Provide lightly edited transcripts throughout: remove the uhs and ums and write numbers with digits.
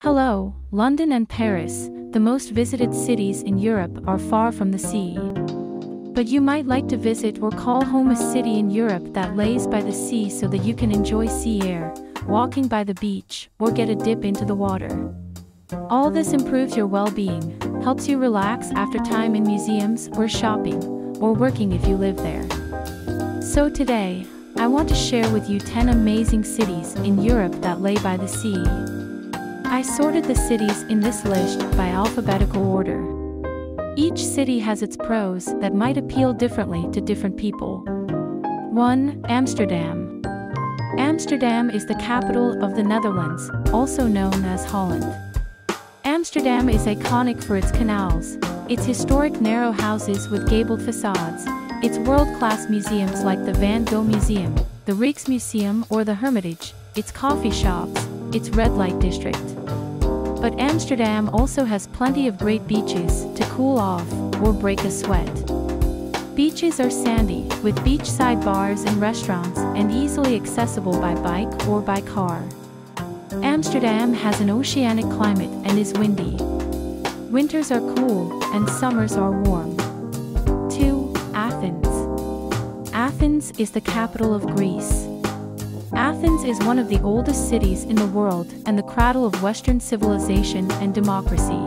Hello, London and Paris, the most visited cities in Europe, are far from the sea. But you might like to visit or call home a city in Europe that lays by the sea so that you can enjoy sea air, walking by the beach, or get a dip into the water. All this improves your well-being, helps you relax after time in museums or shopping, or working if you live there. So today, I want to share with you 10 amazing cities in Europe that lay by the sea. I sorted the cities in this list by alphabetical order. Each city has its pros that might appeal differently to different people. 1. Amsterdam. Amsterdam is the capital of the Netherlands, also known as Holland. Amsterdam is iconic for its canals, its historic narrow houses with gabled facades, its world-class museums like the Van Gogh Museum, the Rijksmuseum or the Hermitage, its coffee shops, its red light district. But Amsterdam also has plenty of great beaches to cool off or break a sweat. Beaches are sandy, with beachside bars and restaurants, and easily accessible by bike or by car. Amsterdam has an oceanic climate and is windy. Winters are cool, and summers are warm. 2. Athens. Athens is the capital of Greece. Athens is one of the oldest cities in the world and the cradle of Western civilization and democracy.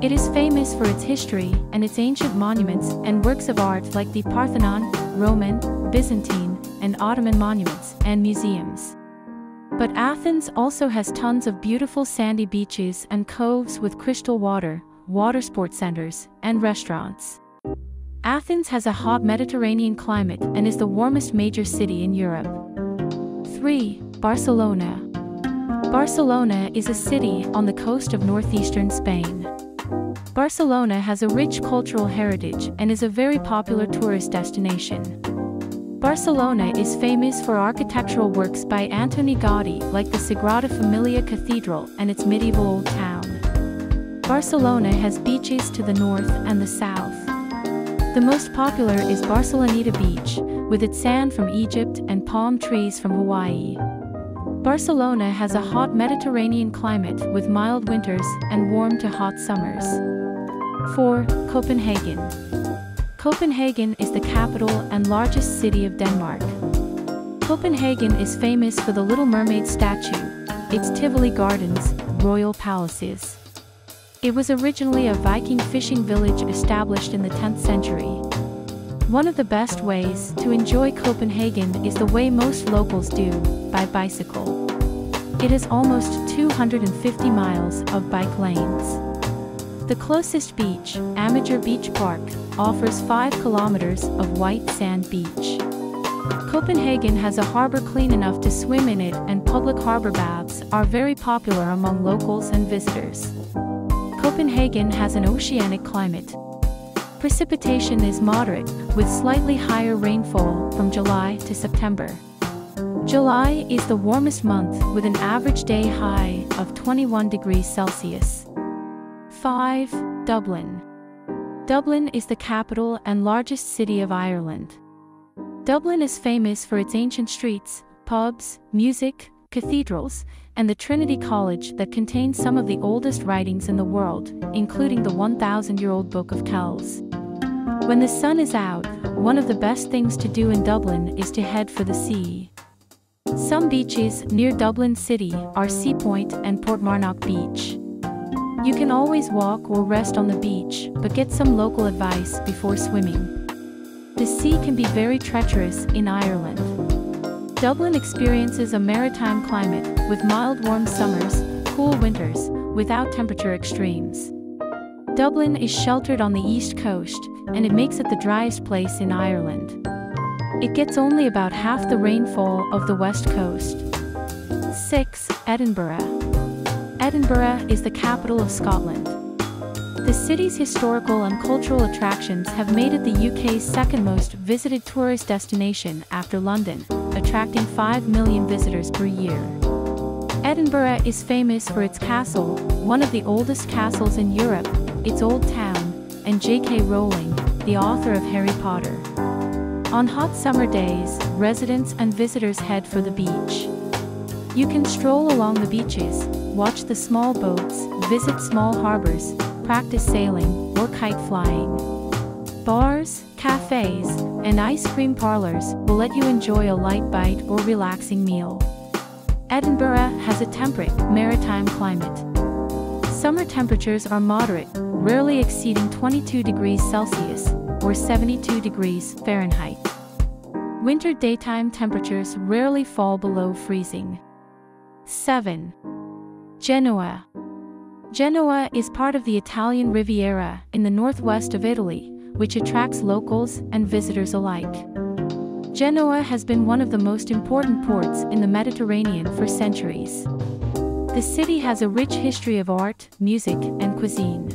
It is famous for its history and its ancient monuments and works of art like the Parthenon, Roman, Byzantine, and Ottoman monuments and museums. But Athens also has tons of beautiful sandy beaches and coves with crystal water, water sports centers, and restaurants. Athens has a hot Mediterranean climate and is the warmest major city in Europe. 3. Barcelona. Barcelona is a city on the coast of northeastern Spain. Barcelona has a rich cultural heritage and is a very popular tourist destination. Barcelona is famous for architectural works by Antoni Gaudí like the Sagrada Familia Cathedral and its medieval old town. Barcelona has beaches to the north and the south. The most popular is Barceloneta Beach, with its sand from Egypt and palm trees from Hawaii. Barcelona has a hot Mediterranean climate with mild winters and warm to hot summers. 4. Copenhagen. Copenhagen is the capital and largest city of Denmark. Copenhagen is famous for the Little Mermaid statue, its Tivoli Gardens, royal palaces. It was originally a Viking fishing village established in the 10th century. One of the best ways to enjoy Copenhagen is the way most locals do, by bicycle. It has almost 250 miles of bike lanes. The closest beach, Amager Beach Park, offers 5 kilometers of white sand beach. Copenhagen has a harbor clean enough to swim in it, and public harbor baths are very popular among locals and visitors. Copenhagen has an oceanic climate. Precipitation is moderate, with slightly higher rainfall from July to September. July is the warmest month with an average day high of 21 degrees Celsius. 5. Dublin. Dublin is the capital and largest city of Ireland. Dublin is famous for its ancient streets, pubs, music, cathedrals, and the Trinity College that contains some of the oldest writings in the world, including the 1,000-year-old Book of Kells. When the sun is out, one of the best things to do in Dublin is to head for the sea. Some beaches near Dublin City are Sea Point and Portmarnock Beach. You can always walk or rest on the beach, but get some local advice before swimming. The sea can be very treacherous in Ireland. Dublin experiences a maritime climate with mild warm summers, cool winters, without temperature extremes. Dublin is sheltered on the east coast, and it makes it the driest place in Ireland. It gets only about half the rainfall of the west coast. 6. Edinburgh. Edinburgh is the capital of Scotland. The city's historical and cultural attractions have made it the UK's second most visited tourist destination after London, attracting 5 million visitors per year. Edinburgh is famous for its castle, one of the oldest castles in Europe, its old town, and J.K. Rowling, the author of Harry Potter. On hot summer days, residents and visitors head for the beach. You can stroll along the beaches, watch the small boats, visit small harbors, practice sailing, or kite flying. Bars, cafes, and ice cream parlors will let you enjoy a light bite or relaxing meal. Edinburgh has a temperate, maritime climate. Summer temperatures are moderate, rarely exceeding 22 degrees Celsius, or 72 degrees Fahrenheit. Winter daytime temperatures rarely fall below freezing. 7. Genoa. Genoa is part of the Italian Riviera in the northwest of Italy, which attracts locals and visitors alike. Genoa has been one of the most important ports in the Mediterranean for centuries. The city has a rich history of art, music, and cuisine.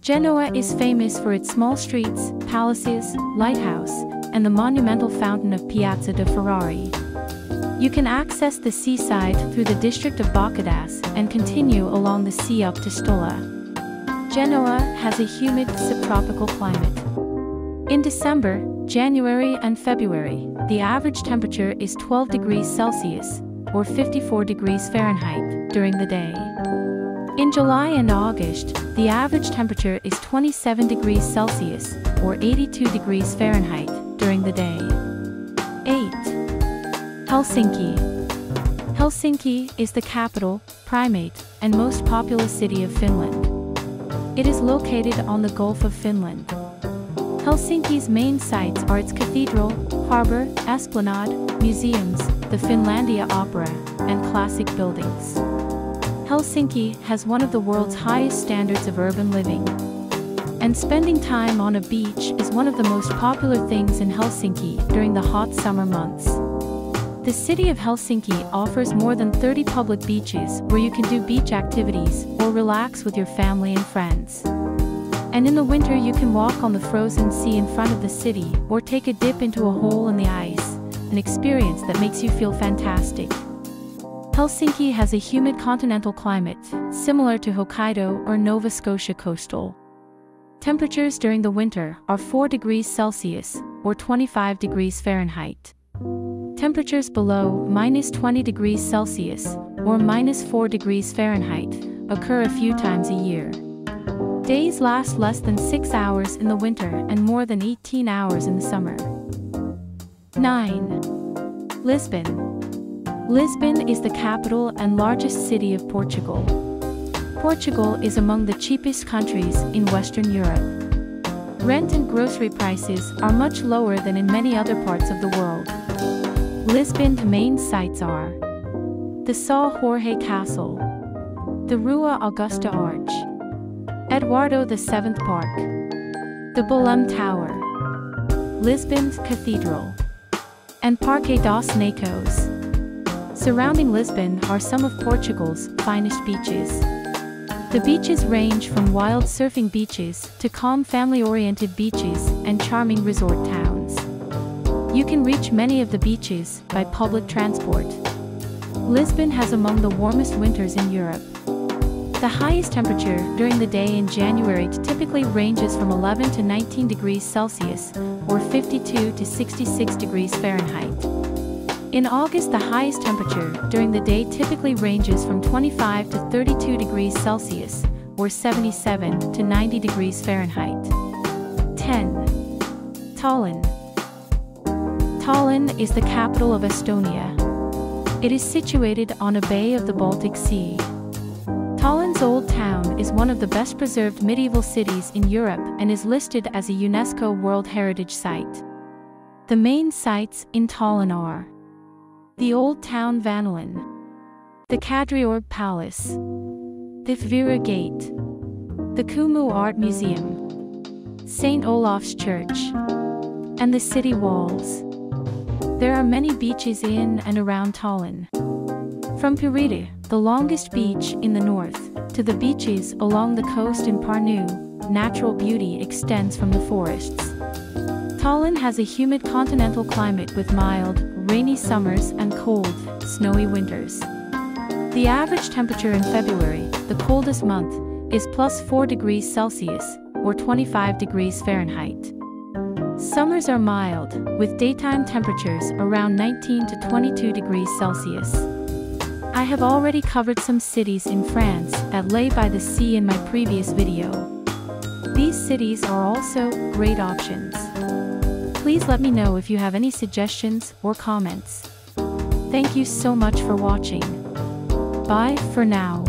Genoa is famous for its small streets, palaces, lighthouse, and the monumental fountain of Piazza de Ferrari. You can access the seaside through the district of Boccadas and continue along the sea up to Stolla. Genoa has a humid subtropical climate. In December, January, and February, the average temperature is 12 degrees Celsius, or 54 degrees Fahrenheit, during the day. In July and August, the average temperature is 27 degrees Celsius, or 82 degrees Fahrenheit, during the day. 8. Helsinki. Helsinki is the capital, primate, and most populous city of Finland. It is located on the Gulf of Finland. Helsinki's main sites are its cathedral, harbor, esplanade, museums, the Finlandia Opera, and classic buildings. Helsinki has one of the world's highest standards of urban living. And spending time on a beach is one of the most popular things in Helsinki during the hot summer months. The city of Helsinki offers more than 30 public beaches where you can do beach activities or relax with your family and friends. And in the winter you can walk on the frozen sea in front of the city or take a dip into a hole in the ice, an experience that makes you feel fantastic. Helsinki has a humid continental climate, similar to Hokkaido or Nova Scotia coastal. Temperatures during the winter are 4 degrees Celsius, or 25 degrees Fahrenheit. Temperatures below -20 degrees Celsius, or -4 degrees Fahrenheit, occur a few times a year. Days last less than 6 hours in the winter and more than 18 hours in the summer. 9. Lisbon. Lisbon is the capital and largest city of Portugal. Portugal is among the cheapest countries in Western Europe. Rent and grocery prices are much lower than in many other parts of the world. Lisbon's main sites are the São Jorge Castle, the Rua Augusta Arch, Eduardo VII Park, the Belém Tower, Lisbon's Cathedral, and Parque dos Nações. Surrounding Lisbon are some of Portugal's finest beaches. The beaches range from wild surfing beaches to calm family-oriented beaches and charming resort towns. You can reach many of the beaches by public transport. Lisbon has among the warmest winters in Europe. The highest temperature during the day in January typically ranges from 11 to 19 degrees Celsius, or 52 to 66 degrees Fahrenheit. In August, the highest temperature during the day typically ranges from 25 to 32 degrees Celsius, or 77 to 90 degrees Fahrenheit. 10. Tallinn. Tallinn is the capital of Estonia. It is situated on a bay of the Baltic Sea. Tallinn's Old Town is one of the best preserved medieval cities in Europe and is listed as a UNESCO World Heritage Site. The main sites in Tallinn are the Old Town Vanillin, the Kadriorg Palace, the Kvira Gate, the Kumu Art Museum, St. Olaf's Church, and the city walls. There are many beaches in and around Tallinn. From Pirita, the longest beach in the north, to the beaches along the coast in Pärnu, natural beauty extends from the forests. Tallinn has a humid continental climate with mild, rainy summers and cold, snowy winters. The average temperature in February, the coldest month, is +4 degrees Celsius, or 25 degrees Fahrenheit. Summers are mild, with daytime temperatures around 19 to 22 degrees Celsius. I have already covered some cities in France that lay by the sea in my previous video. These cities are also great options. Please let me know if you have any suggestions or comments. Thank you so much for watching. Bye for now.